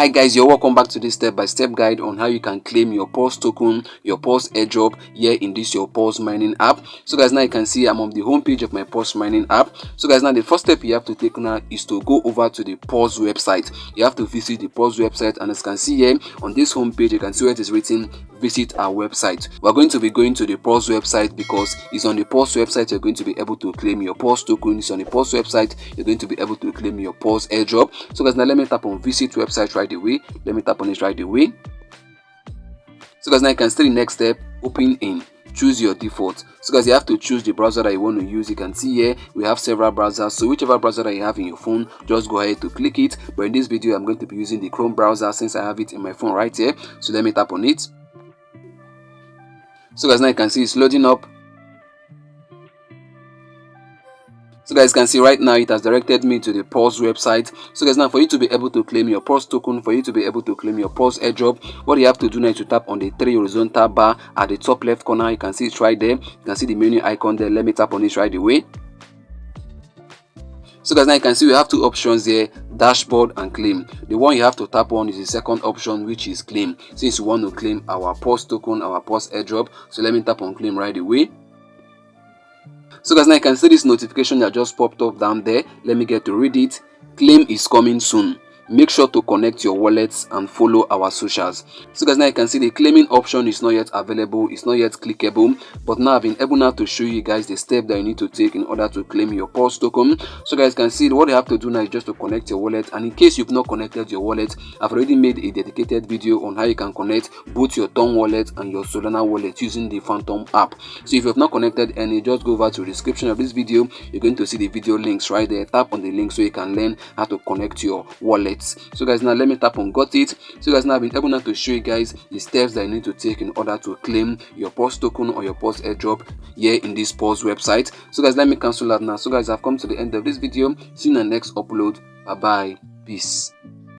Hi guys, you're welcome back to this step-by-step guide on how you can claim your PAWS token, your PAWS airdrop here in this your PAWS mining app. So guys, now you can see I'm on the home page of my PAWS mining app. So guys, now the first step you have to take now is to go over to the PAWS website. You have to visit the PAWS website, and as you can see here on this home page, you can see where it is written visit our website. We're going to be going to the PAWS website because it's on the PAWS website you're going to be able to claim your PAWS token. It's on the PAWS website you're going to be able to claim your PAWS airdrop. So guys, now let me tap on visit website right away. Let me tap on it right away. So guys, now you can see the next step, open in, choose your default. So guys, you have to choose the browser that you want to use. You can see here we have several browsers, so whichever browser that you have in your phone, just go ahead to click it. But in this video I'm going to be using the Chrome browser since I have it in my phone right here. So let me tap on it. So guys, now you can see it's loading up. So guys, can see right now it has directed me to the PAWS website. So guys, now for you to be able to claim your PAWS token, for you to be able to claim your PAWS airdrop, what you have to do now is to tap on the 3 horizontal bar at the top left corner. You can see it right there. You can see the menu icon there. Let me tap on it right away. So guys, now you can see we have two options here, dashboard and claim. The one you have to tap on is the second option, which is claim. Since you want to claim our PAWS token, our PAWS airdrop, so let me tap on claim right away. So guys, now you can see this notification that just popped up down there. Let me get to read it. Claim is coming soon. Make sure to connect your wallets and follow our socials. So guys, now you can see the claiming option is not yet available, it's not yet clickable, but now I've been able now to show you guys the step that you need to take in order to claim your PAWS token. So guys, can see what you have to do now is just to connect your wallet, and in case you've not connected your wallet, I've already made a dedicated video on how you can connect both your Tom wallet and your Solana wallet using the Phantom app. So if you have not connected any, just go over to the description of this video. You're going to see the video links right there. Tap on the link so you can learn how to connect your wallet. So guys, now let me tap on got it. So guys, now I've been able now to show you guys the steps that you need to take in order to claim your PAWS token or your PAWS airdrop here in this PAWS website. So guys, let me cancel that now. So guys, I've come to the end of this video. See you in the next upload. Bye bye. Peace.